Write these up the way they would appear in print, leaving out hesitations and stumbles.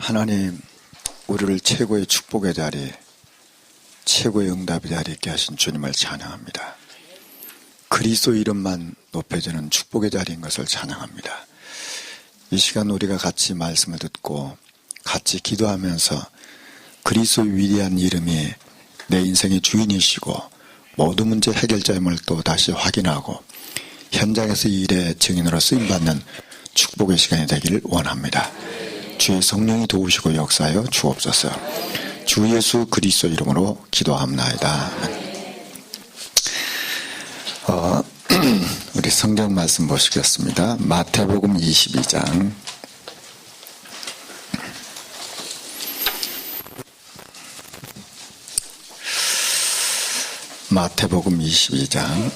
하나님, 우리를 최고의 축복의 자리, 최고의 응답의 자리에 있게 하신 주님을 찬양합니다. 그리스도 이름만 높여지는 축복의 자리인 것을 찬양합니다. 이 시간 우리가 같이 말씀을 듣고 같이 기도하면서 그리스도의 위대한 이름이 내 인생의 주인이시고 모든 문제 해결자임을 또 다시 확인하고 현장에서 이 일의 증인으로 쓰임받는 축복의 시간이 되기를 원합니다. 주의 성령이 도우시고 역사하여 주옵소서. 주 예수 그리스도 이름으로 기도합나이다. 우리 성경 말씀 보시겠습니다. 마태복음 22장 마태복음 22장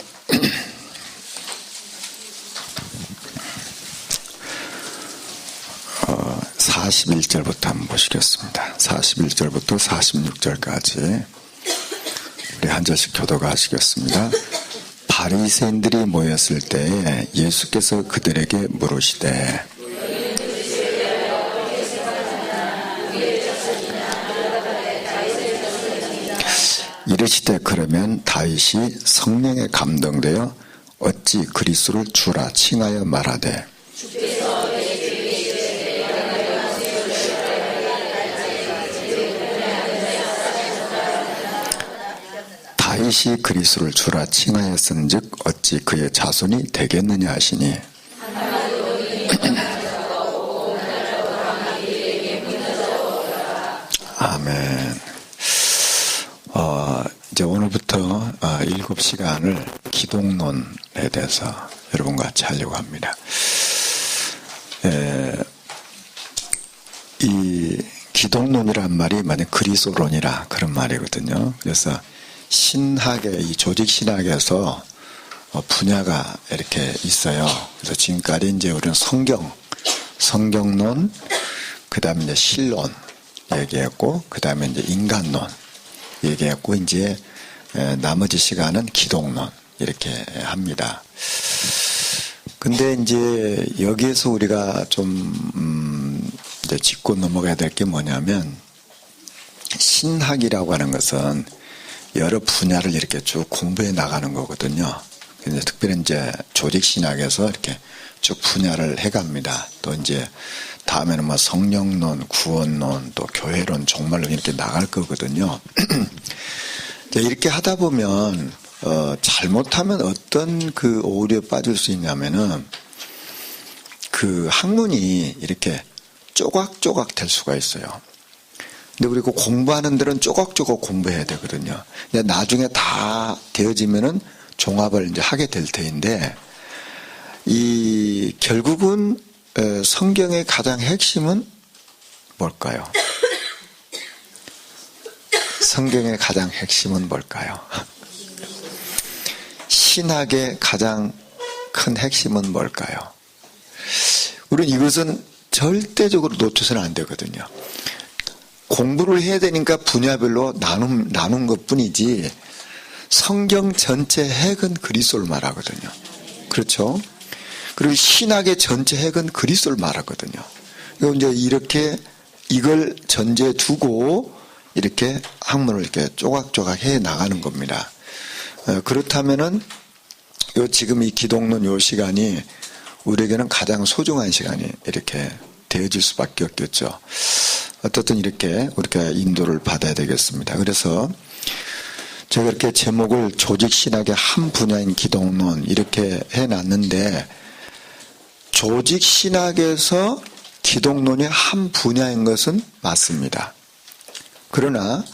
41절부터 한번 보시겠습니다. 41절부터 46절까지 우리 한 절씩 교도가 하시겠습니다. 바리새인들이 모였을 때에 예수께서 그들에게 물으시되 이르시되 그러면 다윗이 성령에 감동되어 어찌 그리스도를 주라 칭하여 말하되 다윗이 그리스도를 주라 칭하였은즉 어찌 그의 자손이 되겠느냐 하시니 아멘. 이제 오늘부터 7시간을 기독론에 대해서 여러분과 같이 하려고 합니다. 이 기독론이란 말이 만약 그리스도론이라 그런 말이거든요. 그래서 신학의 이 조직 신학에서 분야가 이렇게 있어요. 그래서 지금까지 이제 우리는 성경론, 그 다음에 이제 신론 얘기했고, 그 다음에 이제 인간론 얘기했고, 이제 나머지 시간은 기독론 이렇게 합니다. 근데 이제 여기에서 우리가 좀 이제 짚고 넘어가야 될 게 뭐냐면 신학이라고 하는 것은 여러 분야를 이렇게 쭉 공부해 나가는 거거든요. 근데 특별히 이제 조직신학에서 이렇게 쭉 분야를 해갑니다. 또 이제 다음에는 뭐 성령론, 구원론, 또 교회론, 종말론 이렇게 나갈 거거든요. 이렇게 하다 보면 잘못하면 어떤 그 오류에 빠질 수 있냐면은 그 학문이 이렇게 조각조각 될 수가 있어요. 근데 우리 그 공부하는 데는 쪼각쪼각 공부해야 되거든요. 근데 나중에 다 되어지면은 종합을 이제 하게 될 테인데, 결국은 성경의 가장 핵심은 뭘까요? 성경의 가장 핵심은 뭘까요? 신학의 가장 큰 핵심은 뭘까요? 우리는 이것은 절대적으로 놓쳐서는 안 되거든요. 공부를 해야 되니까 분야별로 나눈 것 뿐이지 성경 전체 핵은 그리스도를 말하거든요. 그렇죠? 그리고 신학의 전체 핵은 그리스도를 말하거든요. 그리고 이제 이렇게 이걸 전제에 두고 이렇게 학문을 이렇게 조각조각 해 나가는 겁니다. 그렇다면은 지금 이 기독론 요 시간이 우리에게는 가장 소중한 시간이 이렇게 되어질 수밖에 없겠죠. 어떻든 이렇게 우리가 인도를 받아야 되겠습니다. 그래서 제가 이렇게 제목을 조직신학의 한 분야인 기독론 이렇게 해놨는데, 조직신학에서 기독론이 한 분야인 것은 맞습니다. 그러나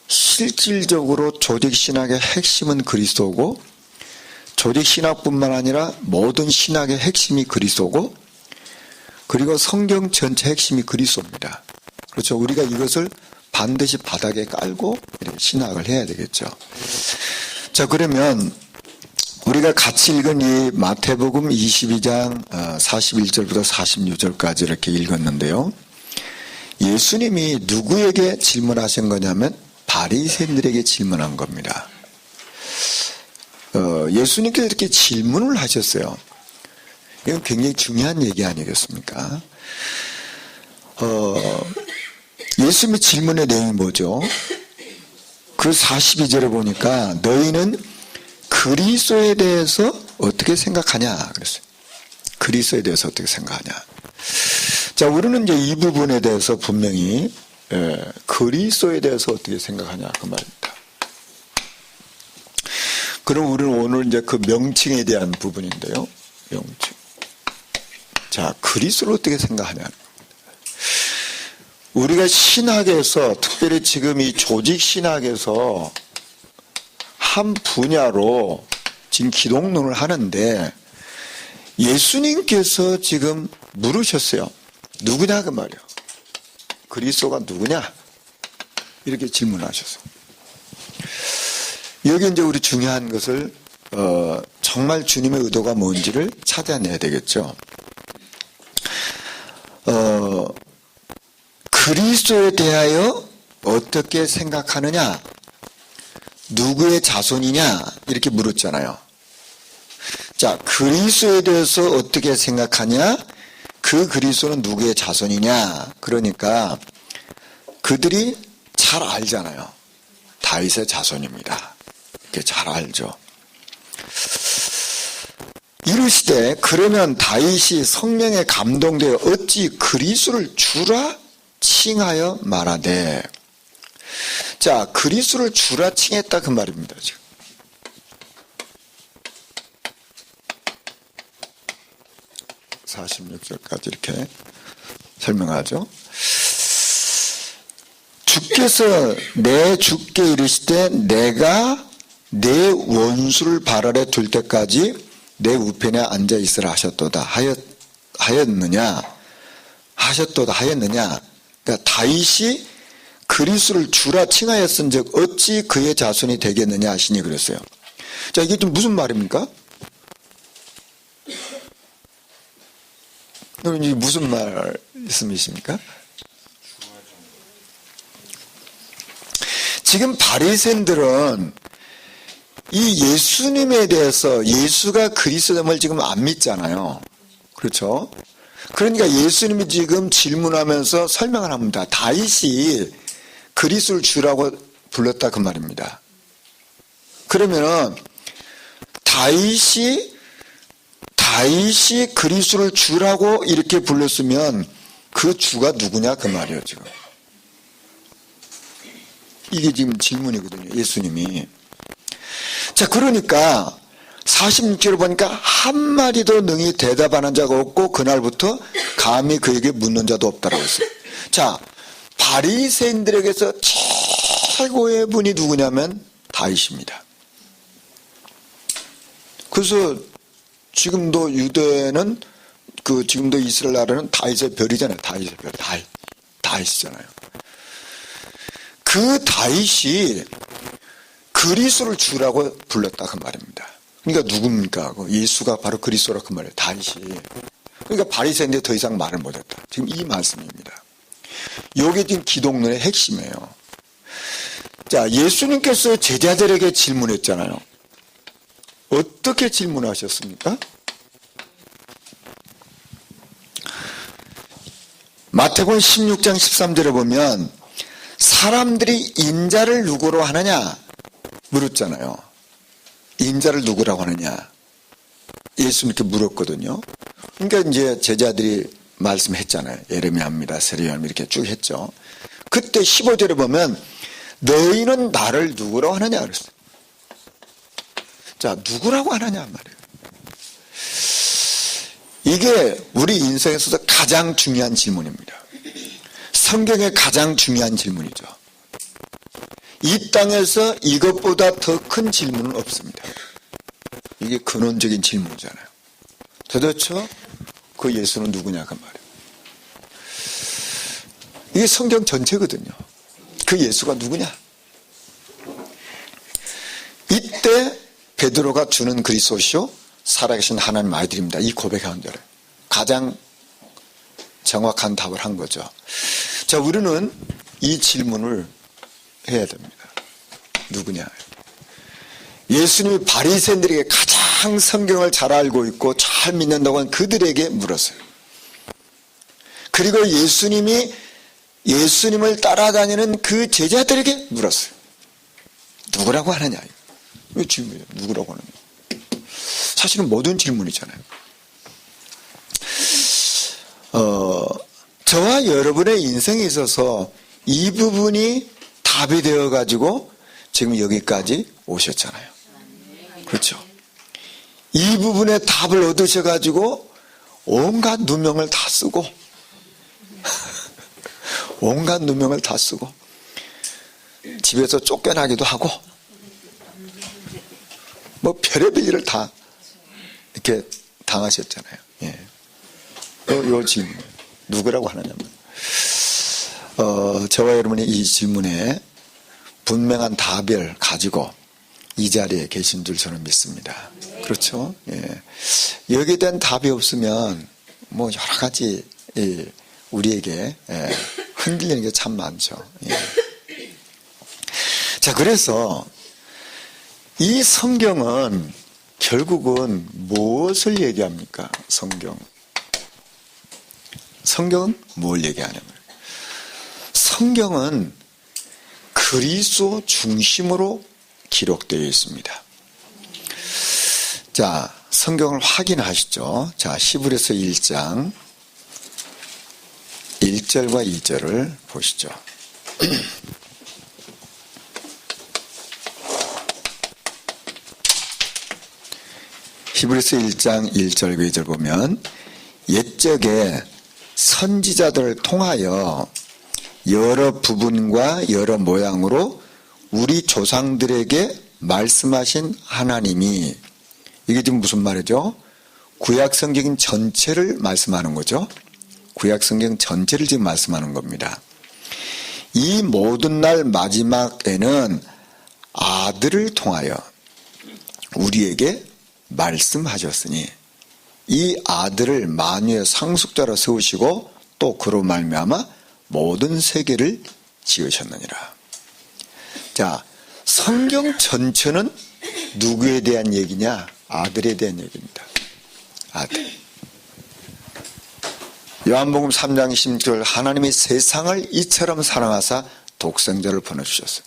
실질적으로 조직신학의 핵심은 그리스도고, 조직신학뿐만 아니라 모든 신학의 핵심이 그리스도고, 그리고 성경 전체 핵심이 그리스도입니다. 그렇죠. 우리가 이것을 반드시 바닥에 깔고 신학을 해야 되겠죠. 자, 그러면 우리가 같이 읽은 이 마태복음 22장 41절부터 46절까지 이렇게 읽었는데요. 예수님이 누구에게 질문하신 거냐면 바리새인들에게 질문한 겁니다. 예수님께서 이렇게 질문을 하셨어요. 이건 굉장히 중요한 얘기 아니겠습니까? 예수님의 질문의 내용이 뭐죠? 그 42절에 보니까 너희는 그리스도에 대해서 어떻게 생각하냐 그랬어요. 그리스도에 대해서 어떻게 생각하냐. 자, 우리는 이제 이 부분에 대해서 분명히 그리스도에 대해서 어떻게 생각하냐 그 말입니다. 그럼 우리는 오늘 이제 그 명칭에 대한 부분인데요. 명칭. 자, 그리스도를 어떻게 생각하냐. 우리가 신학에서 특별히 지금 이 조직 신학에서 한 분야로 지금 기독론을 하는데 예수님께서 지금 물으셨어요. 누구냐 그 말이에요. 그리스도가 누구냐? 이렇게 질문하셨어요. 여기 이제 우리 중요한 것을 정말 주님의 의도가 뭔지를 찾아내야 되겠죠. 그리스도에 대하여 어떻게 생각하느냐? 누구의 자손이냐? 이렇게 물었잖아요. 자, 그리스도에 대해서 어떻게 생각하냐? 그 그리스도는 누구의 자손이냐? 그러니까 그들이 잘 알잖아요. 다윗의 자손입니다. 이렇게 잘 알죠. 이르시되 그러면 다윗이 성령에 감동되어 어찌 그리스도를 주라 칭하여 말하되. 자, 그리스도를 주라 칭했다 그 말입니다. 지금. (46절까지) 이렇게 설명하죠. 주께서 내 주께 이르시되 내가 내 원수를 발 아래 둘 때까지 내 우편에 앉아 있으라 하셨도다 하였느냐. 그러니까 다윗이 그리스도를 주라 칭하였은즉 어찌 그의 자손이 되겠느냐 하시니 그랬어요. 자, 이게 좀 무슨 말입니까? 여러분, 이게 무슨 말씀이십니까? 지금 바리새인들은 이 예수님에 대해서 예수가 그리스도임을 지금 안 믿잖아요. 그렇죠? 그러니까 예수님이 지금 질문하면서 설명을 합니다. 다윗이 그리스도를 주라고 불렀다 그 말입니다. 그러면 다윗이 그리스도를 주라고 이렇게 불렀으면 그 주가 누구냐 그 말이에요 지금. 이게 지금 질문이거든요. 예수님이. 자, 그러니까 46절을 보니까 한마디도 능히 대답하는 자가 없고 그날부터 감히 그에게 묻는 자도 없다라고 했어요. 자, 바리새인들에게서 최고의 분이 누구냐면 다윗입니다. 그래서 지금도 유대는 지금도 이스라엘 나라는 다윗의 별이잖아요. 다윗의 별. 다윗이잖아요. 그 다윗이 그리스도를 주라고 불렀다 그 말입니다. 그러니까 누굽니까? 예수가 바로 그리스도라 그 말이에요. 다윗이. 그러니까 바리새인들 더 이상 말을 못했다. 지금 이 말씀입니다. 이게 지금 기독론의 핵심이에요. 자, 예수님께서 제자들에게 질문했잖아요. 어떻게 질문하셨습니까? 마태복음 16장 13절에 보면 사람들이 인자를 누구로 하느냐 물었잖아요. 인자를 누구라고 하느냐 예수님께 물었거든요. 그러니까 이제 제자들이 말씀했잖아요. 예레미야입니다. 세례요한입니다. 이렇게 쭉 했죠. 그때 15절에 보면 너희는 나를 누구라고 하느냐 그랬어요. 자, 누구라고 하느냐 말이에요. 이게 우리 인생에서도 가장 중요한 질문입니다. 성경의 가장 중요한 질문이죠. 이 땅에서 이것보다 더 큰 질문은 없습니다. 이게 근원적인 질문이잖아요. 도대체 그 예수는 누구냐 그 말이에요. 이게 성경 전체거든요. 그 예수가 누구냐. 이때 베드로가 주는 그리스도시요 살아계신 하나님 아이들입니다. 이 고백한 절에 가장 정확한 답을 한 거죠. 자, 우리는 이 질문을 해야 됩니다. 누구냐. 예수님이 바리새인들에게 가장 성경을 잘 알고 있고 잘 믿는다고 한 그들에게 물었어요. 그리고 예수님을 따라다니는 그 제자들에게 물었어요. 누구라고 하느냐? 이 질문이에요. 누구라고 하느냐? 사실은 모든 질문이잖아요. 저와 여러분의 인생에 있어서 이 부분이 답이 되어가지고 지금 여기까지 오셨잖아요. 그렇죠? 이 부분에 답을 얻으셔가지고 온갖 누명을 다 쓰고 온갖 누명을 다 쓰고 집에서 쫓겨나기도 하고 뭐 별의별 일을 다 이렇게 당하셨잖아요. 예. 요 질문 누구라고 하느냐면 저와 여러분이 이 질문에 분명한 답을 가지고 이 자리에 계신 줄 저는 믿습니다. 그렇죠? 예. 여기에 대한 답이 없으면 뭐 여러 가지 우리에게 흔들리는 게 참 많죠. 예. 자, 그래서 이 성경은 결국은 무엇을 얘기합니까? 성경은 뭘 얘기하냐면 성경은 그리스도 중심으로 기록되어 있습니다. 자, 성경을 확인하시죠. 자, 히브리서 1장 1절과 2절을 보시죠. 히브리서 1장 1절과 2절 보면 옛적에 선지자들을 통하여 여러 부분과 여러 모양으로 우리 조상들에게 말씀하신 하나님이, 이게 지금 무슨 말이죠? 구약성경 전체를 말씀하는 거죠. 구약성경 전체를 지금 말씀하는 겁니다. 이 모든 날 마지막에는 아들을 통하여 우리에게 말씀하셨으니 이 아들을 만유의 상속자로 세우시고 또 그로 말미암아 모든 세계를 지으셨느니라. 자, 성경 전체는 누구에 대한 얘기냐? 아들에 대한 얘기입니다. 아들. 요한복음 3장 16절 하나님이 세상을 이처럼 사랑하사 독생자를 보내주셨어요.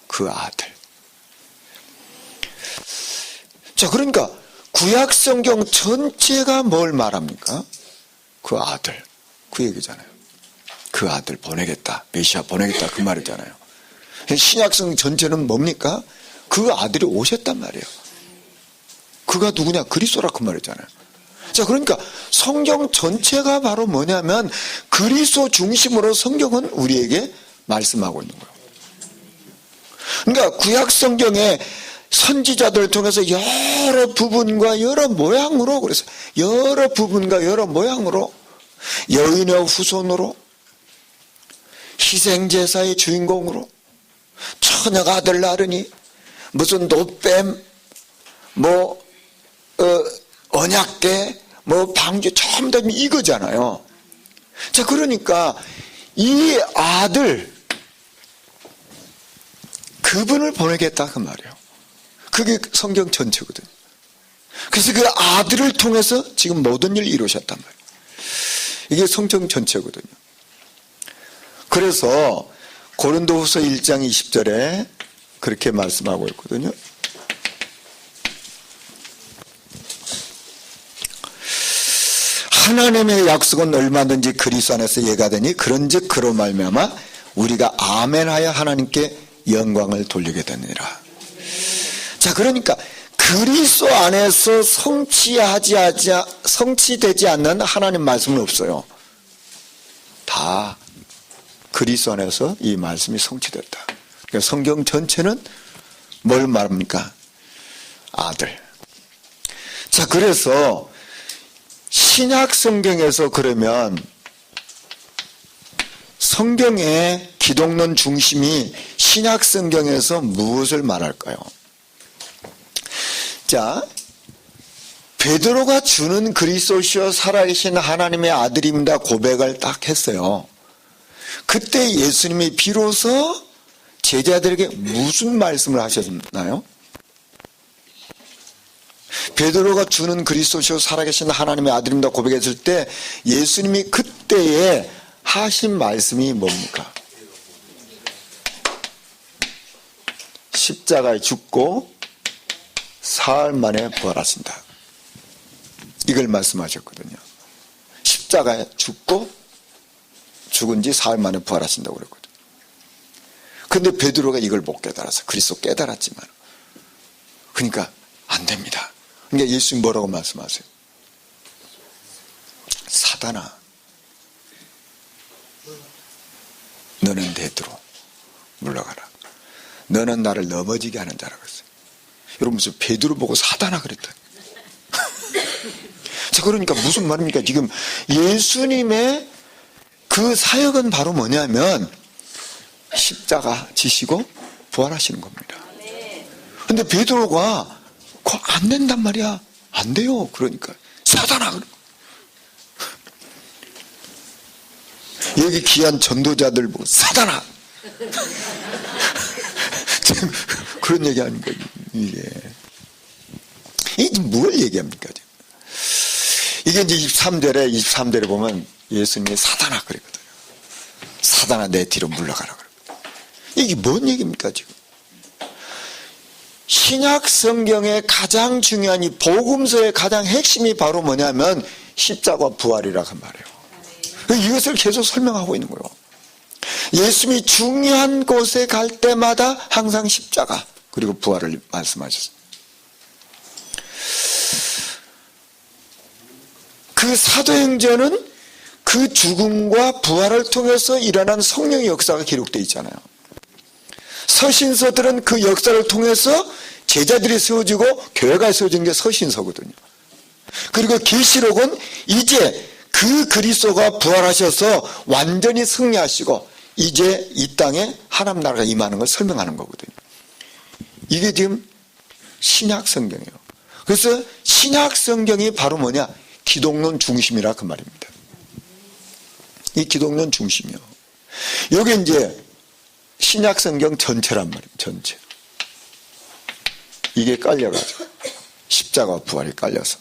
그 아들. 자, 그러니까 구약성경 전체가 뭘 말합니까? 그 아들. 그 얘기잖아요. 그 아들 보내겠다. 메시아 보내겠다. 그 말이잖아요. 신약성경 전체는 뭡니까? 그 아들이 오셨단 말이에요. 그가 누구냐? 그리스도라 그 말이잖아요. 자, 그러니까 성경 전체가 바로 뭐냐면 그리스도 중심으로 성경은 우리에게 말씀하고 있는 거예요. 그러니까 구약 성경에 선지자들을 통해서 여러 부분과 여러 모양으로, 그래서 여러 부분과 여러 모양으로 여인의 후손으로 희생제사의 주인공으로 처녀가 아들 낳으니 무슨 노뱀 언약궤 방주 전부 다 이거잖아요. 자, 그러니까 이 아들 그분을 보내겠다 그 말이에요. 그게 성경 전체거든요. 그래서 그 아들을 통해서 지금 모든 일을 이루셨단 말이에요. 이게 성경 전체거든요. 그래서 고린도후서 1장 20절에 그렇게 말씀하고 있거든요. 하나님의 약속은 얼마든지 그리스도 안에서 예가 되니 그런즉 그로 말미암아 우리가 아멘하여 하나님께 영광을 돌리게 되느니라. 자, 그러니까 그리스도 안에서 성취되지 않는 하나님 말씀은 없어요. 다 그리스도 안에서 이 말씀이 성취됐다. 그러니까 성경 전체는 뭘 말합니까? 아들. 자, 그래서 신약 성경에서 그러면 성경의 기독론 중심이 신약 성경에서 무엇을 말할까요? 자, 베드로가 주는 그리스도시여 살아계신 하나님의 아들입니다 고백을 딱 했어요. 그때 예수님이 비로소 제자들에게 무슨 말씀을 하셨나요? 베드로가 주는 그리스도시요 살아계신 하나님의 아들입니다 고백했을 때 예수님이 그때에 하신 말씀이 뭡니까? 십자가에 죽고 사흘 만에 부활하신다. 이걸 말씀하셨거든요. 십자가에 죽고 죽은 지 사흘 만에 부활하신다고 그랬거든요. 그런데 베드로가 이걸 못 깨달아서 그리스도 깨달았지만 그러니까 안 됩니다. 그러니까 예수님 뭐라고 말씀하세요? 사단아, 너는 베드로 물러가라. 너는 나를 넘어지게 하는 자라고 했어요. 여러분 무슨 베드로 보고 사단아 그랬다. 자, 그러니까 무슨 말입니까? 지금 예수님의 그 사역은 바로 뭐냐면 십자가 지시고 부활하시는 겁니다. 근데 베드로가 그거 안 된단 말이야. 안 돼요. 그러니까 사단아. 여기 귀한 전도자들 보고 사단아. 지금 그런 얘기 아닌가 이게. 이게 뭘 얘기합니까? 이게 이제 23절에 보면 예수님이 사단아 그랬거든요. 사단아 내 뒤로 물러가라 그랬거든요. 이게 뭔 얘기입니까 지금? 신약 성경의 가장 중요한 이 복음서의 가장 핵심이 바로 뭐냐면 십자가 부활이라고 말해요. 이것을 계속 설명하고 있는 거예요. 예수님이 중요한 곳에 갈 때마다 항상 십자가 그리고 부활을 말씀하셨어요. 그 사도행전은 그 죽음과 부활을 통해서 일어난 성령의 역사가 기록되어 있잖아요. 서신서들은 그 역사를 통해서 제자들이 세워지고 교회가 세워진 게 서신서거든요. 그리고 계시록은 이제 그 그리스도가 부활하셔서 완전히 승리하시고 이제 이 땅에 하나님 나라가 임하는 걸 설명하는 거거든요. 이게 지금 신약 성경이에요. 그래서 신약 성경이 바로 뭐냐? 기독론 중심이라 그 말입니다. 이 기독론 중심이요. 여기 이제 신약 성경 전체란 말이에요. 전체. 이게 깔려가지고 십자가와 부활이 깔려서.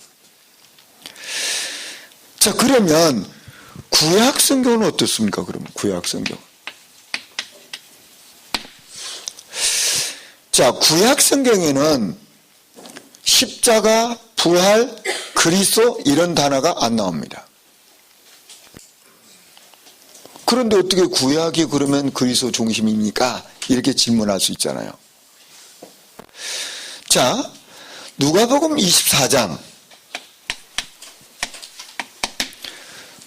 자, 그러면 구약 성경은 어떻습니까? 그러면 구약 성경. 자, 구약 성경에는 십자가, 부활, 그리스도 이런 단어가 안 나옵니다. 그런데 어떻게 구약이 그러면 그리스도 중심입니까? 이렇게 질문할 수 있잖아요. 자, 누가복음 24장.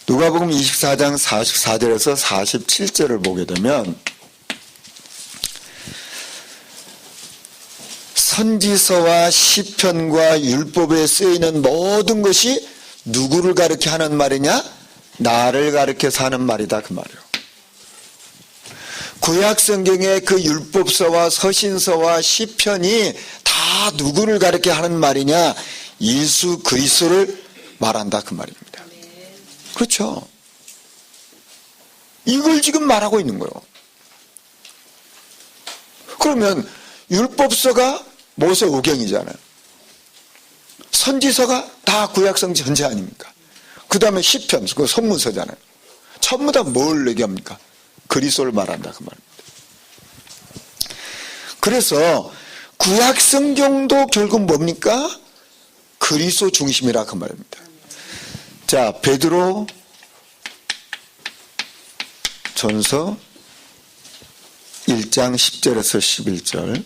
누가복음 24장 44절에서 47절을 보게 되면 선지서와 시편과 율법에 쓰이는 모든 것이 누구를 가리켜 하는 말이냐? 나를 가리켜서 하는 말이다 그 말이에요. 구약 성경의 그 율법서와 서신서와 시편이 다 누구를 가리켜 하는 말이냐? 예수 그리스도를 말한다 그 말입니다. 그렇죠. 이걸 지금 말하고 있는 거예요. 그러면 율법서가 모세오경이잖아요. 선지서가 다 구약성 전체 아닙니까? 그 다음에 시편, 그 선문서잖아요. 전부 다 뭘 얘기합니까? 그리스도를 말한다 그 말입니다. 그래서 구약성경도 결국 뭡니까? 그리스도 중심이라 그 말입니다. 자, 베드로 전서 1장 10절에서 11절.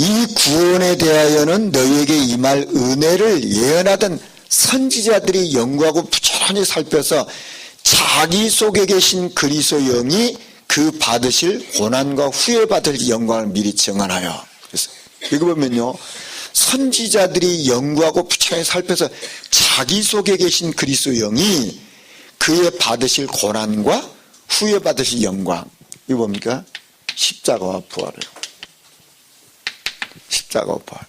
이 구원에 대하여는 너희에게 임할 은혜를 예언하던 선지자들이 연구하고 부지런히 살펴서 자기 속에 계신 그리스도 영이 그 받으실 고난과 후에 받을 영광을 미리 증언하여. 그래서 이거 보면요, 선지자들이 연구하고 부지런히 살펴서 자기 속에 계신 그리스도 영이 그의 받으실 고난과 후에 받으실 영광. 이거 뭡니까? 십자가와 부활이에요. 십자가와 부활.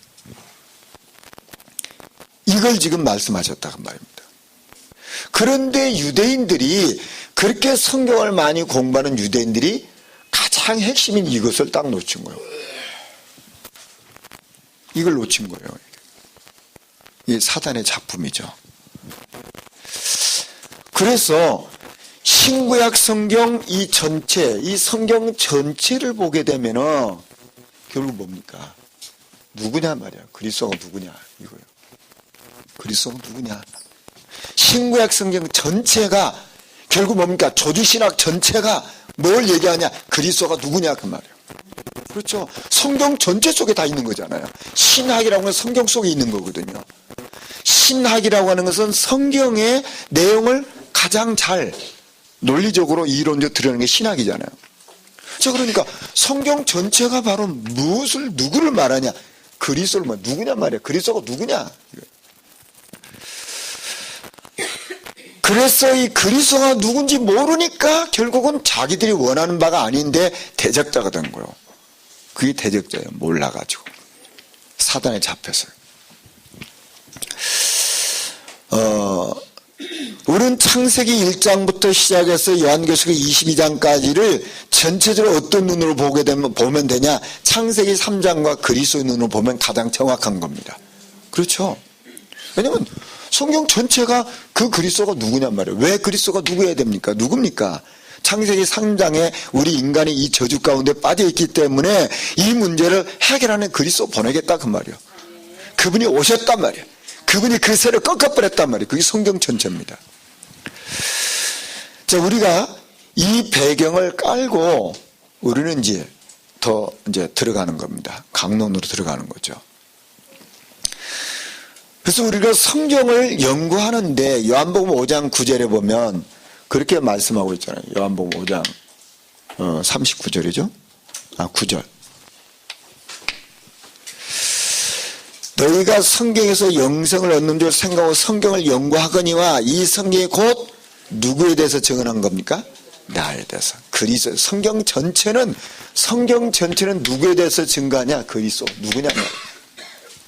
이걸 지금 말씀하셨다는 말입니다. 그런데 유대인들이, 그렇게 성경을 많이 공부하는 유대인들이 가장 핵심인 이것을 딱 놓친 거예요. 이걸 놓친 거예요. 이게 사단의 작품이죠. 그래서 신구약 성경 이 전체, 이 성경 전체를 보게 되면은 결국 뭡니까? 누구냐 말이야. 그리스도가 누구냐 이거예요. 그리스도가 누구냐. 신구약 성경 전체가 결국 뭡니까? 조주신학 전체가 뭘 얘기하냐? 그리스도가 누구냐 그 말이에요. 그렇죠. 성경 전체 속에 다 있는 거잖아요. 신학이라고 하는 성경 속에 있는 거거든요. 신학이라고 하는 것은 성경의 내용을 가장 잘 논리적으로 이론적으로 드러내는 게 신학이잖아요. 자, 그러니까 성경 전체가 바로 누구를 말하냐? 그리스도를 말, 누구냐 말이야. 그리스도가 누구냐? 그래서 이 그리스도가 누군지 모르니까 결국은 자기들이 원하는 바가 아닌데 대적자가 된 거예요. 그게 대적자예요. 몰라가지고. 사단에 잡혔어요. 우리는 창세기 1장부터 시작해서 요한계시록 22장까지를 전체적으로 어떤 눈으로 보면 되냐? 창세기 3장과 그리스도의 눈으로 보면 가장 정확한 겁니다. 그렇죠? 왜냐면 성경 전체가 그 그리스도가 누구냔 말이에요. 왜 그리스도가 누구여야 됩니까? 누굽니까? 창세기 3장에 우리 인간이 이 저주 가운데 빠져있기 때문에 이 문제를 해결하는 그리스도 보내겠다 그 말이에요. 그분이 오셨단 말이에요. 그분이 그 세를 꺾어버렸단 말이에요. 그게 성경 전체입니다. 자, 우리가 이 배경을 깔고 우리는 이제 더 들어가는 겁니다. 강론으로 들어가는 거죠. 그래서 우리가 성경을 연구하는데 요한복음 5장 9절에 보면 그렇게 말씀하고 있잖아요. 요한복음 5장 39절이죠. 9절. 너희가 성경에서 영생을 얻는 줄 생각하고 성경을 연구하거니와 이 성경이 곧 누구에 대해서 증언한 겁니까? 나에 대해서. 그리스도. 성경 전체는 누구에 대해서 증거하냐? 그리스도. 누구냐?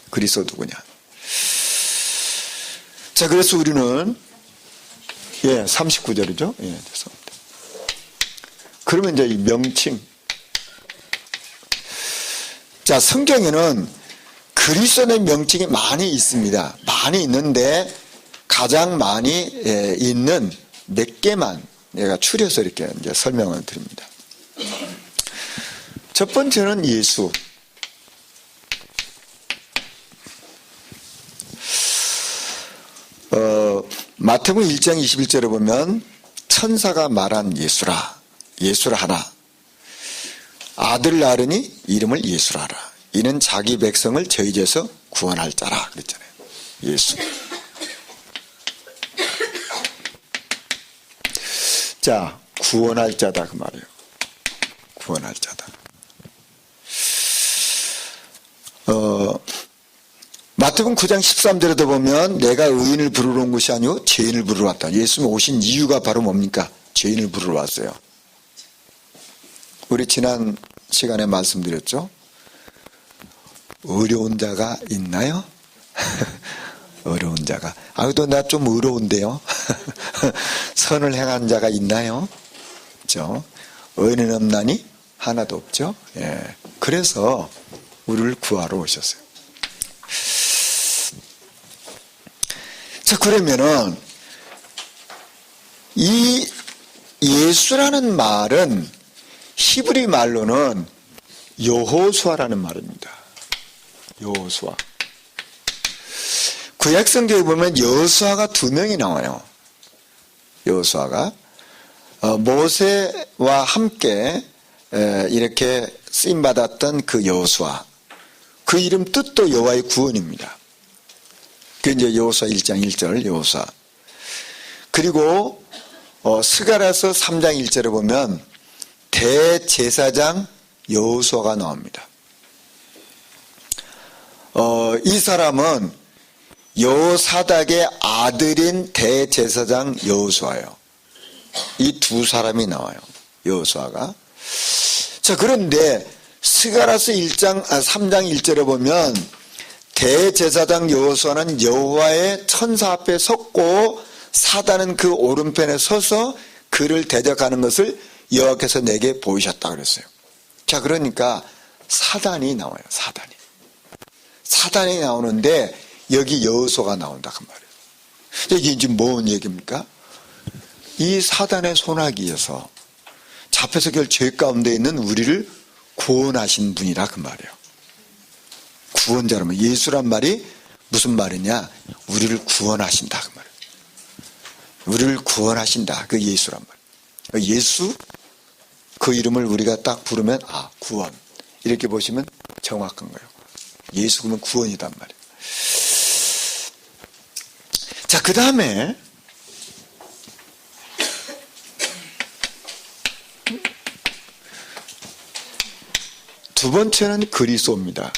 그리스도 누구냐? 자, 그래서 우리는 39절이죠. 죄송합니다. 그러면 이제 이 명칭. 자, 성경에는 그리스도의 명칭이 많이 있습니다. 많이 있는데 가장 많이 있는 몇 개만 내가 추려서 이렇게 이제 설명을 드립니다. 첫 번째는 예수. 마태복음 1장 21절에 보면 천사가 말한 예수라 하라. 아들 낳으니 이름을 예수라 하라. 이는 자기 백성을 저희 죄에서 구원할 자라 그랬잖아요. 예수. 자, 구원할 자다 그 말이에요. 구원할 자다. 마태복음 9장 13절에도 보면 내가 의인을 부르러 온 것이 아니오 죄인을 부르러 왔다. 예수님 오신 이유가 바로 뭡니까? 죄인을 부르러 왔어요. 우리 지난 시간에 말씀드렸죠. 어려운 자가 있나요? 어려운 자가. 또 나 좀 어려운데요. 선을 행한 자가 있나요? 그렇죠? 의인은 없나니 하나도 없죠. 예. 그래서 우리를 구하러 오셨어요. 자, 그러면은 이 예수라는 말은 히브리 말로는 여호수아라는 말입니다. 여호수아. 구약 성경에 보면 여호수아가 2명이 나와요. 여호수아가 모세와 함께 이렇게 쓰임 받았던 그 여호수아. 그 이름 뜻도 여호와의 구원입니다. 그 이제 여호수아 1장 1절 여호수아. 그리고 스가랴서 3장 1절에 보면 대제사장 여호수아가 나옵니다. 이 사람은 여호사닥의 아들인 대제사장 여호수아예요. 이 두 사람이 나와요. 여호수아가. 자, 그런데 스가랴서 3장 1절에 보면 대제사장 여호수아는 여호와의 천사 앞에 섰고 사단은 그 오른편에 서서 그를 대적하는 것을 여호와께서 내게 보이셨다 그랬어요. 자, 그러니까 사단이 나와요. 사단이 나오는데 여기 여호수아가 나온다 그 말이에요. 이게 지금 뭔 얘기입니까? 이 사단의 손아귀에서 잡혀서 결 죄 가운데 있는 우리를 구원하신 분이라 그 말이에요. 구원자라면 예수란 말이 무슨 말이냐? 우리를 구원하신다 그 말이에요. 우리를 구원하신다. 그 예수란 말. 예수 그 이름을 우리가 딱 부르면 구원. 이렇게 보시면 정확한 거예요. 예수 그러면 구원이단 말이에요. 자, 그 다음에 두 번째는 그리스도입니다.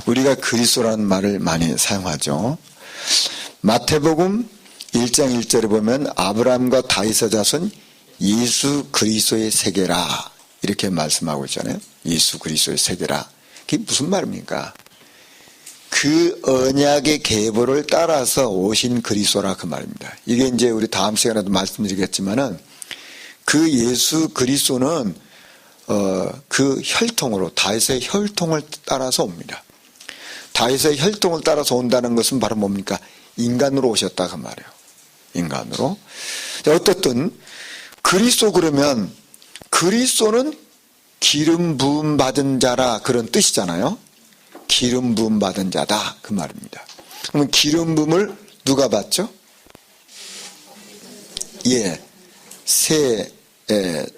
우리가 그리스도라는 말을 많이 사용하죠. 마태복음 1장 1절에 보면 아브라함과 다윗의 자손 예수 그리스도의 세계라 이렇게 말씀하고 있잖아요. 예수 그리스도의 세계라. 그게 무슨 말입니까? 그 언약의 계보를 따라서 오신 그리스도라 그 말입니다. 이게 이제 우리 다음 시간에도 말씀드리겠지만은 그 예수 그리스도는 그 혈통으로 다윗의 혈통을 따라서 옵니다. 다윗의 혈통을 따라서 온다는 것은 바로 뭡니까? 인간으로 오셨다 그 말이에요. 인간으로. 어떻든 그리스도 그러면 그리스도는 기름 부음 받은 자라 그런 뜻이잖아요. 기름 부음 받은 자다 그 말입니다. 그러면 기름 부음을 누가 받죠? 예, 세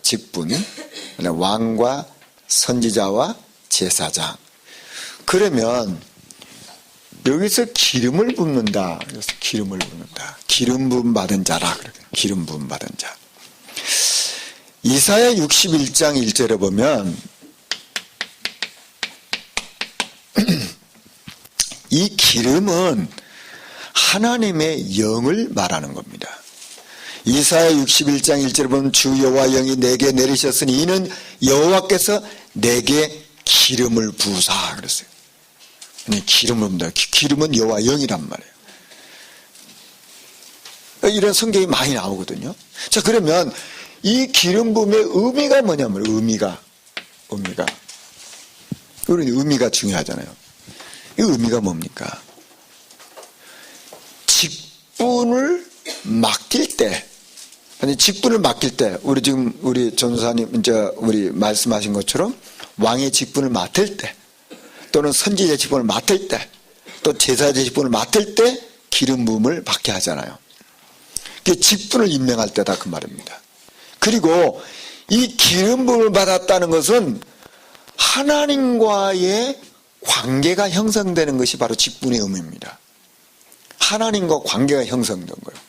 직분, 왕과 선지자와 제사장. 그러면 여기서 기름을 붓는다. 그래서 기름을 붓는다. 기름 부음 받은 자라. 기름 부음 받은 자. 이사야 61장 1절에 보면 이 기름은 하나님의 영을 말하는 겁니다. 이사야 61장 1절에 보면 주 여호와 영이 내게 내리셨으니 이는 여호와께서 내게 기름을 부으사 그랬어요. 기름을 붓는다. 기름은 여호와 영이란 말이에요. 이런 성경이 많이 나오거든요. 자, 그러면 이 기름 부음의 의미가 뭐냐면 의미가 우리 의미가 중요하잖아요. 이 의미가 뭡니까? 직분을 맡길 때, 직분을 맡길 때, 우리 전도사님 이제 우리 말씀하신 것처럼 왕의 직분을 맡을 때, 또는 선지자의 직분을 맡을 때, 또 제사자의 직분을 맡을 때 기름 부음을 받게 하잖아요. 그게 직분을 임명할 때다 그 말입니다. 그리고 이 기름 부음을 받았다는 것은 하나님과의 관계가 형성되는 것이 바로 직분의 의미입니다. 하나님과 관계가 형성된 거예요.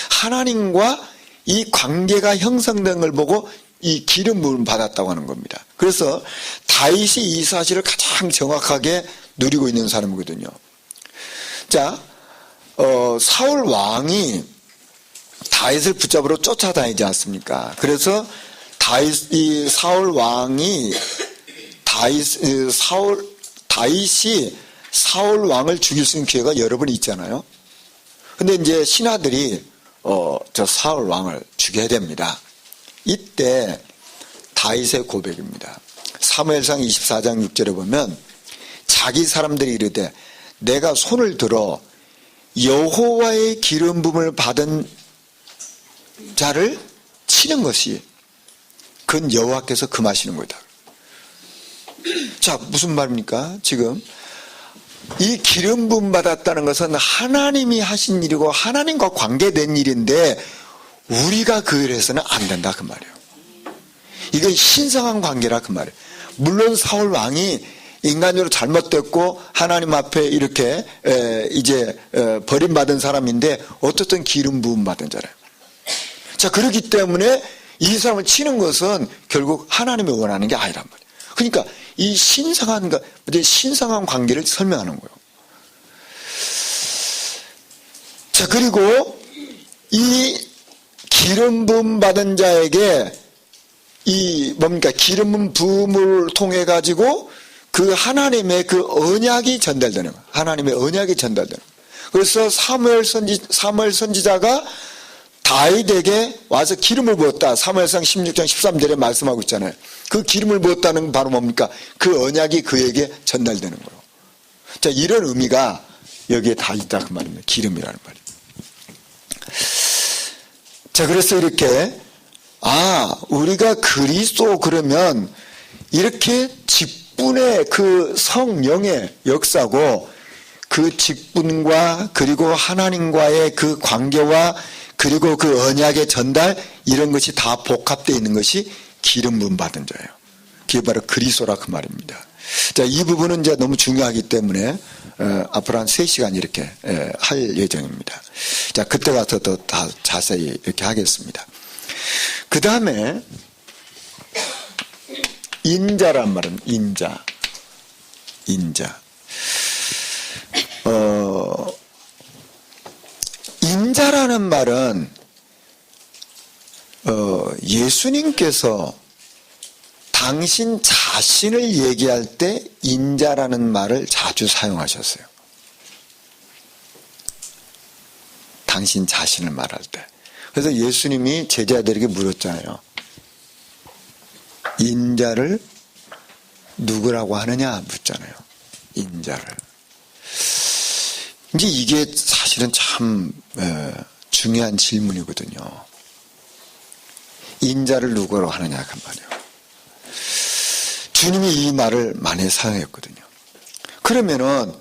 하나님과 이 관계가 형성된 걸 보고 이 기름 부음을 받았다고 하는 겁니다. 그래서 다윗이 이 사실을 가장 정확하게 누리고 있는 사람이거든요. 자, 사울 왕이 다윗을 붙잡으러 쫓아다니지 않습니까? 그래서 다윗이 사울 왕을 죽일 수 있는 기회가 여러 번 있잖아요. 근데 이제 신하들이 저 사울 왕을 죽여야 됩니다. 이때 다윗의 고백입니다. 사무엘상 24장 6절에 보면 자기 사람들이 이르되 내가 손을 들어 여호와의 기름 부음을 받은 자를 치는 것이 그건 여호와께서 금하시는 거다. 자, 무슨 말입니까? 지금 이 기름 부음 받았다는 것은 하나님이 하신 일이고 하나님과 관계된 일인데 우리가 그 일을 해서는 안 된다 그 말이에요. 이건 신성한 관계라 그 말이에요. 물론 사울 왕이 인간적으로 잘못됐고 하나님 앞에 이렇게 이제 버림받은 사람인데 어떻든 기름 부음 받은 자래요. 자, 그렇기 때문에 이 사람을 치는 것은 결국 하나님이 원하는 게 아니란 말이에요. 그러니까 이 신성한 관계를 설명하는 거예요. 자, 그리고 이 기름 부음 받은 자에게 기름 부음을 통해 가지고 그 하나님의 그 언약이 전달되는 거예요. 하나님의 언약이 전달되는 거예요. 그래서 사무엘 선지자가 다윗에게 와서 기름을 부었다. 사무엘상 16장 13절에 말씀하고 있잖아요. 그 기름을 부었다는 건 바로 뭡니까? 그 언약이 그에게 전달되는 거예요. 자, 이런 의미가 여기에 다 있다 그 말입니다. 기름이라는 말이. 자, 그래서 이렇게 우리가 그리스도 그러면 이렇게 직분의 그 성령의 역사고 그 직분과 그리고 하나님과의 그 관계와 그리고 그 언약의 전달 이런 것이 다 복합되어 있는 것이 기름 부음 받은 자예요. 그게 바로 그리스도라 그 말입니다. 자, 이 부분은 이제 너무 중요하기 때문에 앞으로 한 3시간 이렇게 할 예정입니다. 자, 그때 가서 더 다 자세히 이렇게 하겠습니다. 그 다음에 인자란 말은 인자. 인자라는 말은 예수님께서 당신 자신을 얘기할 때 인자라는 말을 자주 사용하셨어요. 당신 자신을 말할 때. 그래서 예수님이 제자들에게 물었잖아요. 인자를 누구라고 하느냐 묻잖아요. 인자를. 이제 이게 사실은 참 중요한 질문이거든요. 인자를 누구라고 하느냐 그 말이에요. 주님이 이 말을 많이 사용했거든요. 그러면은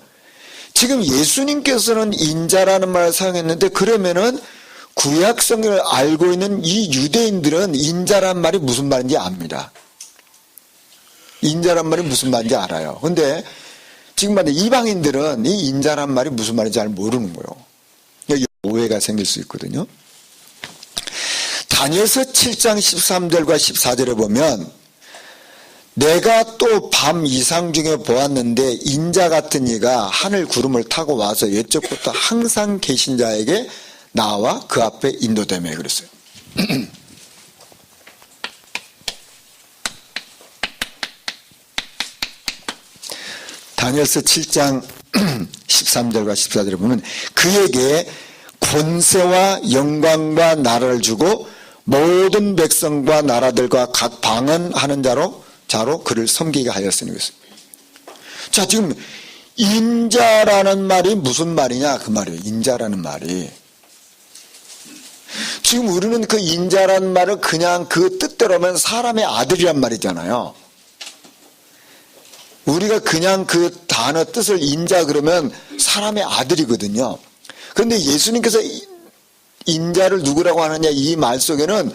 지금 예수님께서는 인자라는 말을 사용했는데 그러면은 구약 성경을 알고 있는 이 유대인들은 인자란 말이 무슨 말인지 압니다. 인자란 말이 무슨 말인지 알아요. 근데 지금 말해 이방인들은 이 인자란 말이 무슨 말인지 잘 모르는 거예요. 여기 오해가 생길 수 있거든요. 다니엘서 7장 13절과 14절에 보면 내가 또 밤 이상 중에 보았는데 인자 같은 이가 하늘 구름을 타고 와서 옛적부터 항상 계신 자에게 나와 그 앞에 인도되며 그랬어요. 다니엘서 7장 13절과 14절에 보면 그에게 권세와 영광과 나라를 주고 모든 백성과 나라들과 각 방언하는 자로 그를 섬기게 하였으니 그랬습니다. 자, 지금 인자라는 말이 무슨 말이냐 그 말이에요. 인자라는 말이. 지금 우리는 그 인자라는 말을 그냥 그 뜻대로 하면 사람의 아들이란 말이잖아요. 우리가 그냥 그 단어 뜻을 인자 그러면 사람의 아들이거든요. 그런데 예수님께서 인자를 누구라고 하느냐 이 말 속에는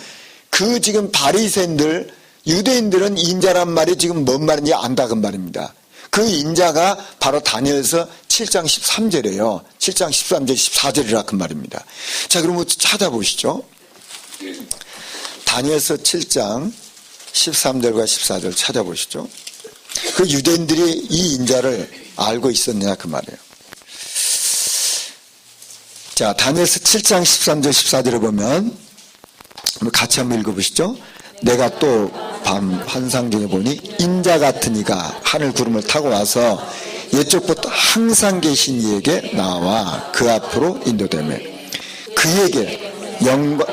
그 지금 바리새인들 유대인들은 인자란 말이 지금 뭔 말인지 안다 그 말입니다. 그 인자가 바로 다니엘서 7장 13절이에요. 7장 13절 14절이라 그 말입니다. 자, 그럼 찾아보시죠. 다니엘서 7장 13절과 14절 찾아보시죠. 그 유대인들이 이 인자를 알고 있었냐 그 말이에요. 자, 다니엘서 7장 13절 14절을 보면 같이 한번 읽어보시죠. 내가 또 밤 환상 중에 보니 인자 같은 이가 하늘 구름을 타고 와서 옛적부터 항상 계신 이에게 나와 그 앞으로 인도되며 그에게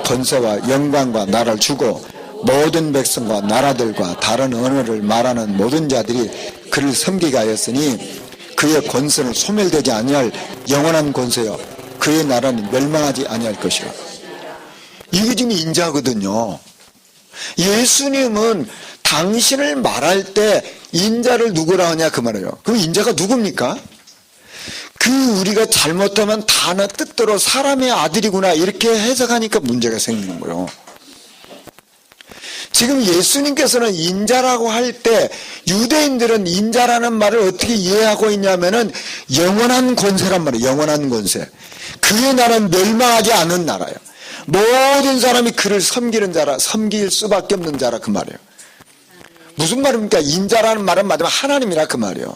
권세와 영광과 나라를 주고 모든 백성과 나라들과 다른 언어를 말하는 모든 자들이 그를 섬기게 하였으니 그의 권세는 소멸되지 아니할 영원한 권세요 그의 나라는 멸망하지 아니할 것이라. 이게 지금 인자거든요. 예수님은 당신을 말할 때 인자를 누구라 하냐 그 말이에요. 그럼 인자가 누굽니까? 그 우리가 잘못하면 단어 뜻대로 사람의 아들이구나 이렇게 해석하니까 문제가 생기는 거예요. 지금 예수님께서는 인자라고 할 때 유대인들은 인자라는 말을 어떻게 이해하고 있냐면은 영원한 권세란 말이에요. 영원한 권세. 그의 나라는 멸망하지 않은 나라예요. 모든 사람이 그를 섬기는 자라, 섬길 수밖에 없는 자라 그 말이에요. 무슨 말입니까? 인자라는 말은 맞으면 하나님이라 그 말이에요.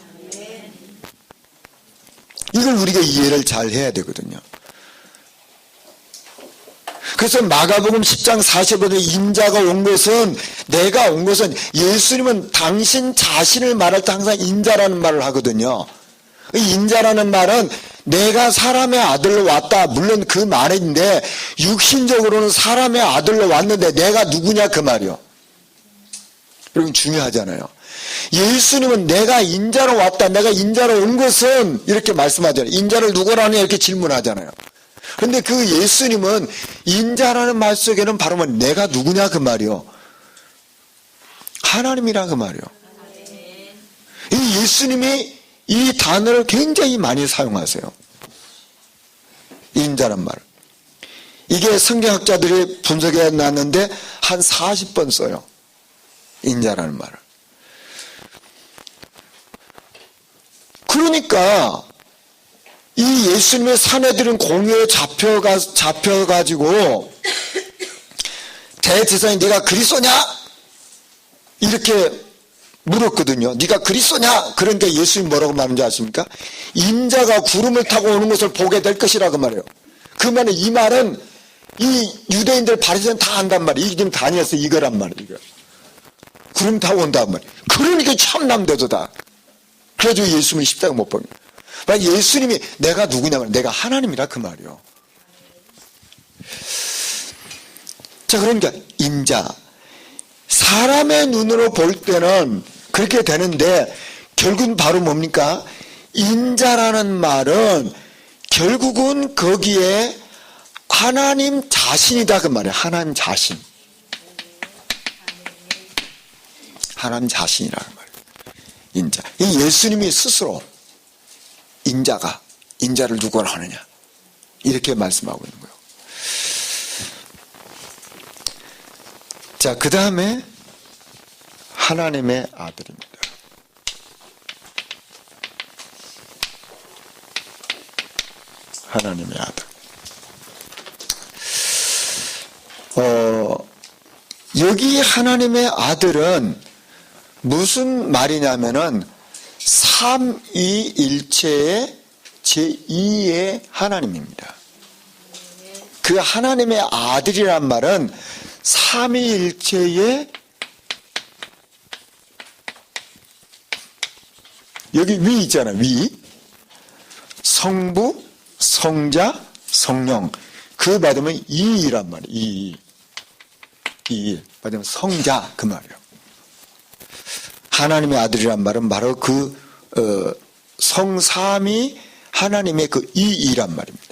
이걸 우리가 이해를 잘 해야 되거든요. 그래서 마가복음 10장 45절에 인자가 온 것은 내가 온 것은 예수님은 당신 자신을 말할 때 항상 인자라는 말을 하거든요. 인자라는 말은 내가 사람의 아들로 왔다. 물론 그 말인데 육신적으로는 사람의 아들로 왔는데 내가 누구냐 그 말이요. 여러분 중요하잖아요. 예수님은 내가 인자로 왔다. 내가 인자로 온 것은 이렇게 말씀하잖아요. 인자를 누구라냐 이렇게 질문하잖아요. 그런데 그 예수님은 인자라는 말 속에는 바로 내가 누구냐 그 말이요. 하나님이라 그 말이요. 이 예수님이 이 단어를 굉장히 많이 사용하세요. 인자란 말. 이게 성경학자들이 분석해 놨는데 한 40번 써요. 인자라는 말을. 그러니까 이 예수님의 사내들은 공회에 잡혀가지고 대제사장이 네가 그리스도냐? 이렇게 물었거든요. 네가 그리스도냐? 그러니까 예수님이 뭐라고 말하는지 아십니까? 인자가 구름을 타고 오는 것을 보게 될 것이라고 말해요. 그 말은 이 말은 이 유대인들 바리새인 다 안단 말이에요. 이게 지금 다니엘서 이거란 말이에요. 이거. 구름 타고 온단 말이에요. 그러니까 참남대도다. 그래가지고 예수님이 십자가 못 박는 거예요. 예수님이 내가 누구냐 말이에요. 내가 하나님이라 그 말이에요. 자, 그러니까 인자. 사람의 눈으로 볼 때는 그렇게 되는데 결국은 바로 뭡니까? 인자라는 말은 결국은 거기에 하나님 자신이다 그 말이에요. 하나님 자신. 하나님 자신이라는 말이에요. 인자. 이 예수님이 스스로 인자를 누구라 하느냐 이렇게 말씀하고 있는 거예요. 자, 그 다음에 하나님의 아들입니다. 하나님의 아들. 여기 하나님의 아들은 무슨 말이냐면은 삼위일체의 제2의 하나님입니다. 그 하나님의 아들이란 말은 삼위일체의 여기 위 있잖아요. 위. 성부, 성자, 성령. 그 받으면 이이란 말이에요. 이 받으면 성자 그 말이에요. 하나님의 아들이란 말은 바로 그 성삼위 하나님의 그 이이란 말입니다.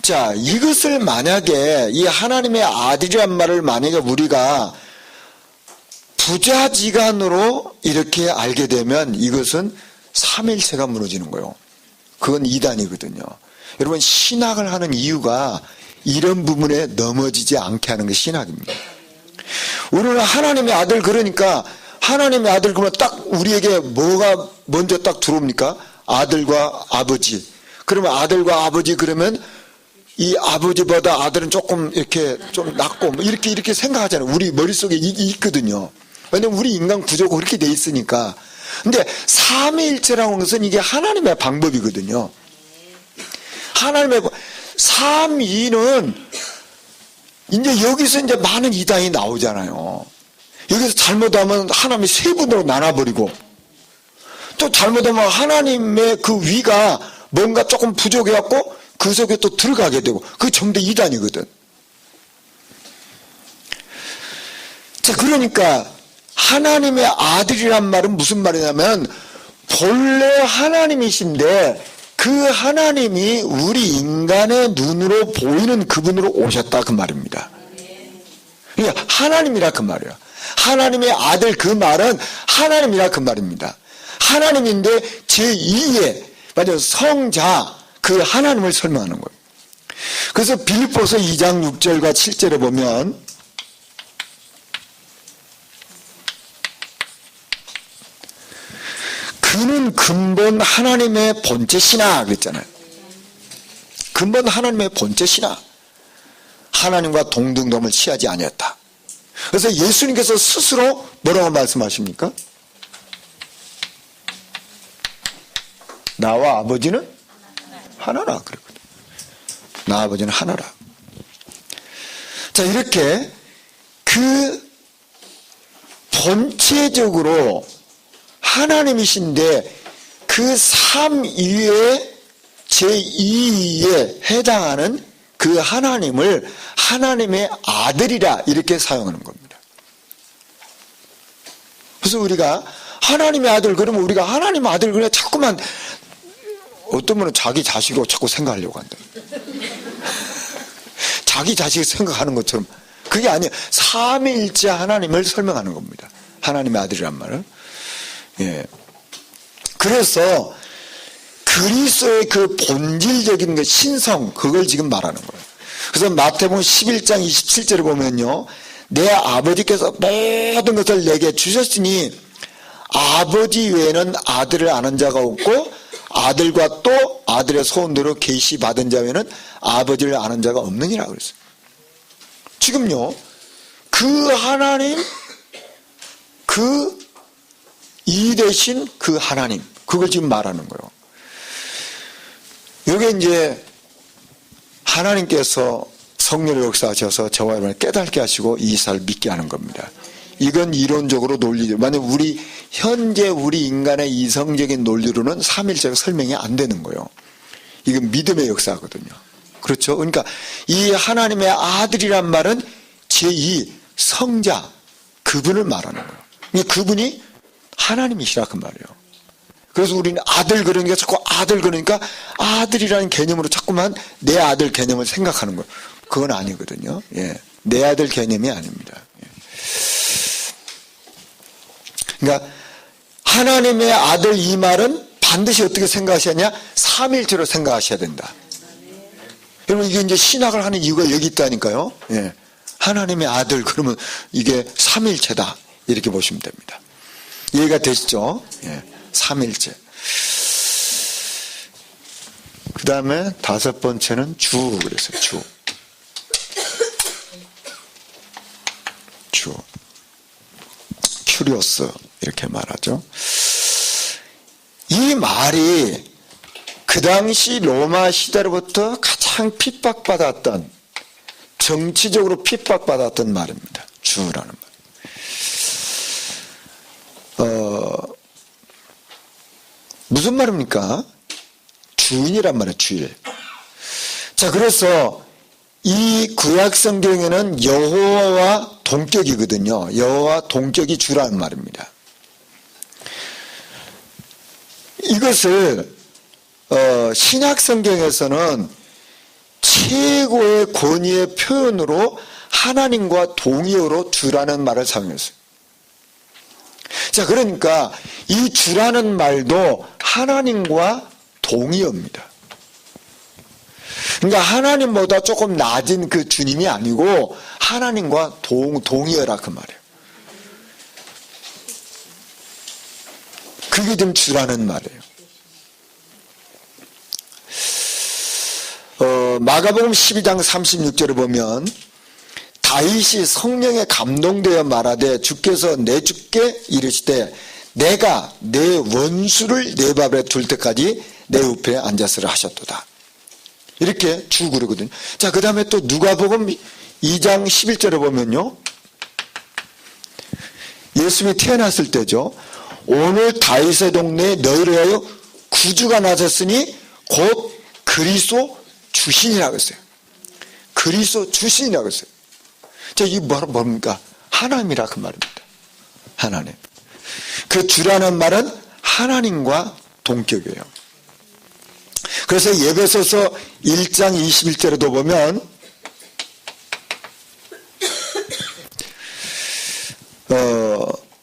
자, 이것을 만약에 이 하나님의 아들이란 말을 만약에 우리가 부자지간으로 이렇게 알게 되면 이것은 삼일체가 무너지는 거예요. 그건 이단이거든요. 여러분 신학을 하는 이유가 이런 부분에 넘어지지 않게 하는 게 신학입니다. 우리는 하나님의 아들 그러니까 하나님의 아들 그러면 딱 우리에게 뭐가 먼저 딱 들어옵니까? 아들과 아버지. 그러면 아들과 아버지 그러면 이 아버지보다 아들은 조금 이렇게 좀 낫고 뭐 이렇게 생각하잖아요. 우리 머릿속에 이게 있거든요. 왜냐면 우리 인간 구조가 그렇게 돼 있으니까. 근데 삼위일체라는 것은 이게 하나님의 방법이거든요. 하나님의 삼위는 이제 여기서 이제 많은 이단이 나오잖아요. 여기서 잘못하면 하나님이 세 분으로 나눠버리고 또 잘못하면 하나님의 그 위가 뭔가 조금 부족해갖고 그 속에 또 들어가게 되고 그게 전부 이단이거든. 자, 그러니까 하나님의 아들이란 말은 무슨 말이냐면 본래 하나님이신데 그 하나님이 우리 인간의 눈으로 보이는 그분으로 오셨다 그 말입니다. 그러니까 하나님이라 그 말이에요. 하나님의 아들 그 말은 하나님이라 그 말입니다. 하나님인데 제2의 맞아요 성자 그 하나님을 설명하는 거예요. 그래서 빌립보서 2장 6절과 7절에 보면 그는 근본 하나님의 본체시나 그랬잖아요. 근본 하나님의 본체시나 하나님과 동등됨을 취하지 아니었다. 그래서 예수님께서 스스로 뭐라고 말씀하십니까? 나와 아버지는 하나라 그랬거든. 나 아버지는 하나라. 자, 이렇게 그 본체적으로 하나님이신데 그 그 삼위의 제2에 해당하는 그 하나님을 하나님의 아들이라 이렇게 사용하는 겁니다. 그래서 우리가 하나님의 아들 그러면 우리가 하나님 아들 그래 자꾸만 어떤 분은 자기 자식으로 자꾸 생각하려고 한다. 자기 자식 생각하는 것처럼 그게 아니에요. 삼위일체 하나님을 설명하는 겁니다. 하나님의 아들이란 말은. 예. 그래서 그리스도의 그 본질적인 그 신성 그걸 지금 말하는 거예요. 그래서 마태복음 11장 27절을 보면요. 내 아버지께서 모든 것을 내게 주셨으니 아버지 외에는 아들을 아는 자가 없고 아들과 또 아들의 소원대로 계시받은 자 외에는 아버지를 아는 자가 없느니라 그랬어요. 지금요. 그 하나님 그 이 대신 그 하나님 그걸 지금 말하는 거예요. 여기 이제 하나님께서 성령을 역사하셔서 저와 여러분을 깨닫게 하시고 이 사를 믿게 하는 겁니다. 이건 이론적으로 논리죠. 만약 현재 우리 인간의 이성적인 논리로는 삼일체가 설명이 안 되는 거예요. 이건 믿음의 역사거든요. 그렇죠? 그러니까 이 하나님의 아들이란 말은 제2 성자 그분을 말하는 거예요. 그러니까 그분이 하나님이시라 그 말이에요. 그래서 우리는 아들 그러니까 자꾸 아들 그러니까 아들이라는 개념으로 자꾸만 내 아들 개념을 생각하는 거예요. 그건 아니거든요. 예. 내 아들 개념이 아닙니다. 예. 그러니까 하나님의 아들 이 말은 반드시 어떻게 생각하셔야 하냐? 삼일체로 생각하셔야 된다. 여러분 이게 이제 신학을 하는 이유가 여기 있다니까요. 예. 하나님의 아들 그러면 이게 삼일체다 이렇게 보시면 됩니다. 이해가 되시죠? 예. 삼일체. 그 다음에 다섯 번째는 주 그랬어요. 주. 큐리오스 이렇게 말하죠. 이 말이 그 당시 로마 시대로부터 가장 핍박받았던 정치적으로 핍박받았던 말입니다. 주라는 말. 무슨 말입니까? 주인이란 말이에요. 주일. 자, 그래서 이 구약 성경에는 여호와와 동격이거든요. 여호와 동격이 주라는 말입니다. 이것을 신약 성경에서는 최고의 권위의 표현으로 하나님과 동의어로 주라는 말을 사용했어요. 자, 그러니까 이 주라는 말도 하나님과 동의어입니다. 그러니까 하나님보다 조금 낮은 그 주님이 아니고 하나님과 동의어라 그 말이에요. 그게 좀 주라는 말이에요. 마가복음 12장 36절을 보면 다윗이 성령에 감동되어 말하되 주께서 내 주께 이르시되 내가 내 원수를 내 밥 아래 둘 때까지 내 우편에 앉았으라 하셨도다. 이렇게 주 그러거든요. 자, 그 다음에 또 누가복음 2장 11절에 보면요. 예수님이 태어났을 때죠. 오늘 다윗의 동네에 너희를 위하여 구주가 나셨으니 곧 그리스도 주신이라고 했어요. 그리스도 주신이라고 했어요. 자, 이게 뭡니까? 하나님이라 그 말입니다. 하나님. 그 주라는 말은 하나님과 동격이에요. 그래서 에베소서 1장 21절에도 보면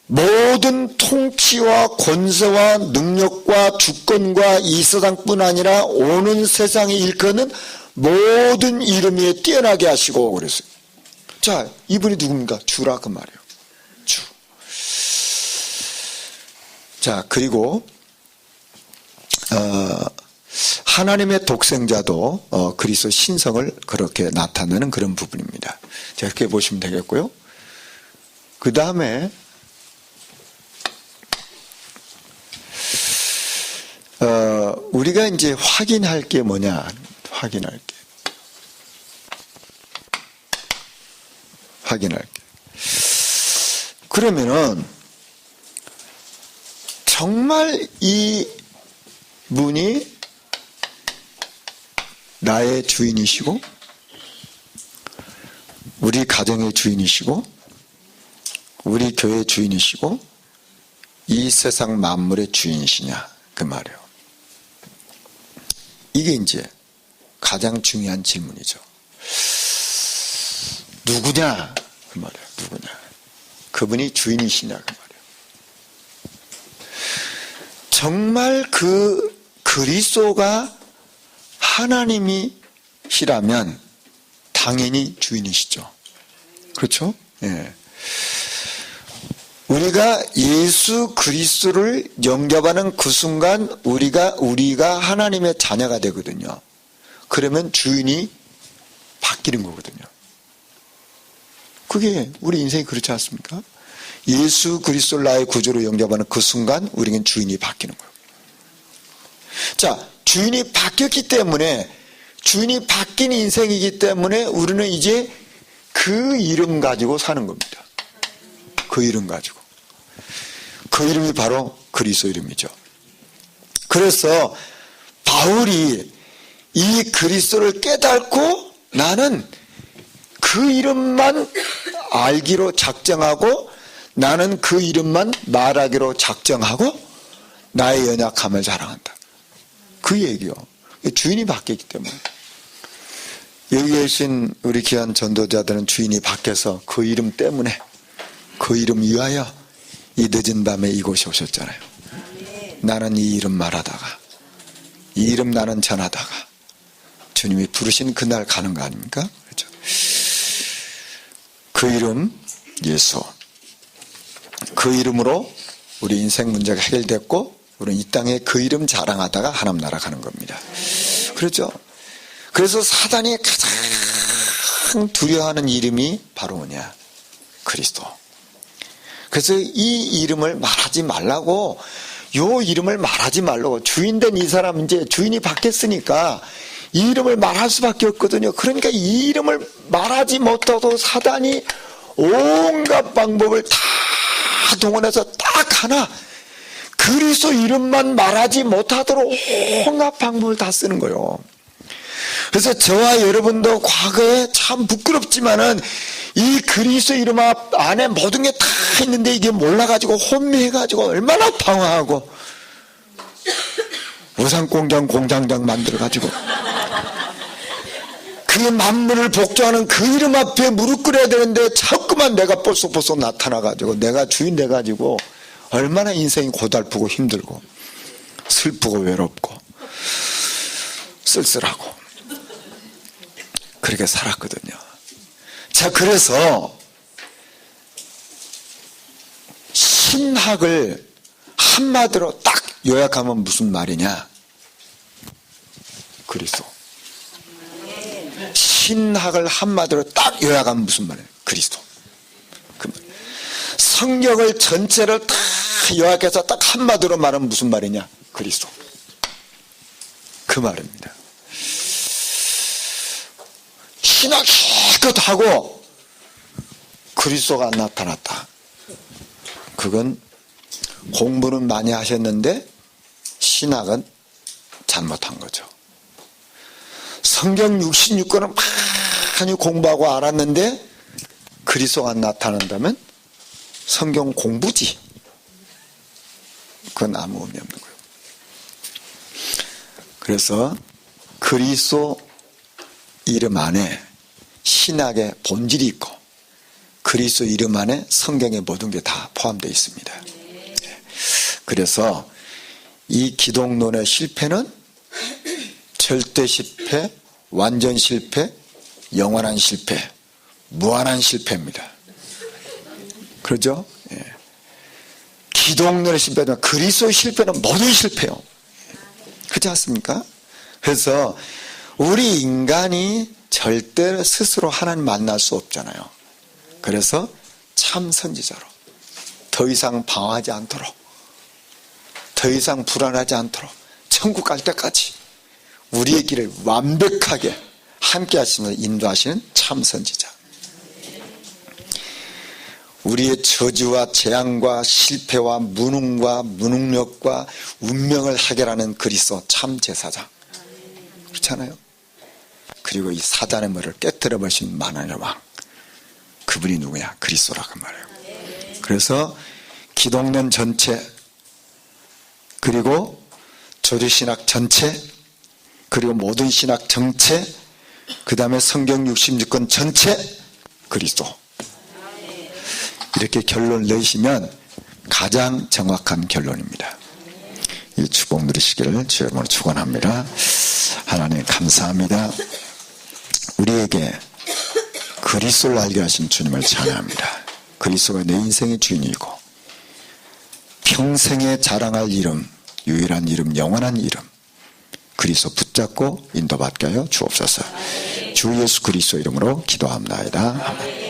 모든 통치와 권세와 능력과 주권과 이 세상뿐 아니라 오는 세상의 일컫는 모든 이름 위에 뛰어나게 하시고 그랬어요. 자, 이분이 누굽니까? 주라 그 말이에요. 주. 자, 그리고 하나님의 독생자도 그리스도 신성을 그렇게 나타내는 그런 부분입니다. 자, 이렇게 보시면 되겠고요. 그 다음에 우리가 이제 확인할 게 뭐냐? 확인할 게. 그러면은 정말 이 분이 나의 주인이시고 우리 가정의 주인이시고 우리 교회의 주인이시고 이 세상 만물의 주인이시냐 그 말이에요. 이게 이제 가장 중요한 질문이죠. 누구냐 그 말이에요. 누구냐, 그분이 주인이시냐 그 말이에요. 정말 그 그리스도가 하나님이시라면 당연히 주인이시죠. 그렇죠? 예. 우리가 예수 그리스도를 영접하는 그 순간 우리가 하나님의 자녀가 되거든요. 그러면 주인이 바뀌는 거거든요. 그게 우리 인생이 그렇지 않습니까? 예수 그리스도를 나의 구주로 영접하는 그 순간 우리는 주인이 바뀌는 거예요. 자, 주인이 바뀌었기 때문에, 주인이 바뀐 인생이기 때문에 우리는 이제 그 이름 가지고 사는 겁니다. 그 이름 가지고. 그 이름이 바로 그리스도 이름이죠. 그래서 바울이 이 그리스도를 깨닫고 나는 그 이름만 알기로 작정하고 나는 그 이름만 말하기로 작정하고 나의 연약함을 자랑한다. 그 얘기요. 주인이 바뀌었기 때문에. 여기 계신 우리 귀한 전도자들은 주인이 바뀌어서 그 이름 때문에, 그 이름 위하여 이 늦은 밤에 이곳에 오셨잖아요. 나는 이 이름 말하다가, 이 이름 나는 전하다가 주님이 부르신 그날 가는 거 아닙니까? 그렇죠? 그 이름 예수, 그 이름으로 우리 인생 문제가 해결됐고 우리는 이 땅에 그 이름 자랑하다가 하나님 나라 가는 겁니다. 그렇죠? 그래서 사단이 가장 두려워하는 이름이 바로 뭐냐? 그리스도. 그래서 이 이름을 말하지 말라고, 요 이름을 말하지 말라고. 주인된 이 사람 이제 주인이 바뀌었으니까 이 이름을 말할 수밖에 없거든요. 그러니까 이 이름을 말하지 못하고 사단이 온갖 방법을 다 동원해서 딱 하나, 그리스도 이름만 말하지 못하도록 온갖 방법을 다 쓰는 거예요. 그래서 저와 여러분도 과거에 참 부끄럽지만은 이 그리스도 이름 안에 모든 게 다 있는데 이게 몰라가지고 혼미해가지고 얼마나 방황하고 우상공장 공장장 만들어가지고 그 만물을 복종하는 그 이름 앞에 무릎 꿇어야 되는데 자꾸만 내가 뽀쏙뽀쏙 나타나가지고 내가 주인 돼가지고 얼마나 인생이 고달프고 힘들고 슬프고 외롭고 쓸쓸하고 그렇게 살았거든요. 자, 그래서 신학을 한마디로 딱 요약하면 무슨 말이냐? 그리스도. 신학을 한마디로 딱 요약하면 무슨 말이에요? 그리스도. 그 말. 성경을 전체를 다 요약해서 딱 한마디로 말하면 무슨 말이냐? 그리스도. 그 말입니다. 신학 기껏 하고 그리스도가 안 나타났다. 그건 공부는 많이 하셨는데 신학은 잘못한 거죠. 성경 66권은 많이 공부하고 알았는데 그리스도가 안 나타난다면 성경 공부지. 그건 아무 의미 없는 거예요. 그래서 그리스도 이름 안에 신학의 본질이 있고 그리스도 이름 안에 성경의 모든 게 다 포함되어 있습니다. 그래서 이 기독론의 실패는 절대 실패, 완전 실패, 영원한 실패, 무한한 실패입니다. 그렇죠? 예. 기독론의 실패는, 그리스도의 실패는 모두 실패요. 그렇지 않습니까? 그래서 우리 인간이 절대 스스로 하나님 만날 수 없잖아요. 그래서 참 선지자로 더 이상 방황하지 않도록, 더 이상 불안하지 않도록 천국 갈 때까지 우리의 길을 완벽하게 함께 하시면서 인도하시는 참 선지자. 우리의 저주와 재앙과 실패와 무능과 무능력과 운명을 해결하는 그리스도 참 제사장. 그렇잖아요. 그리고 이 사단의 머리를 깨뜨려 버리신 만왕의 왕. 그분이 누구냐? 그리스도라고 말해요. 그래서 기독론 전체, 그리고 조주신학 전체, 그리고 모든 신학 전체, 그 다음에 성경 66권 전체 그리스도. 이렇게 결론 내시면 가장 정확한 결론입니다. 이 축복 누리시기를 주의 이름으로 축원합니다. 하나님 감사합니다. 우리에게 그리스도를 알게 하신 주님을 찬양합니다. 그리스도가 내 인생의 주인이고 평생에 자랑할 이름, 유일한 이름, 영원한 이름 그리스도 붙잡고 인도받게 하여 주옵소서. 주 예수 그리스도 이름으로 기도합니다. 아멘.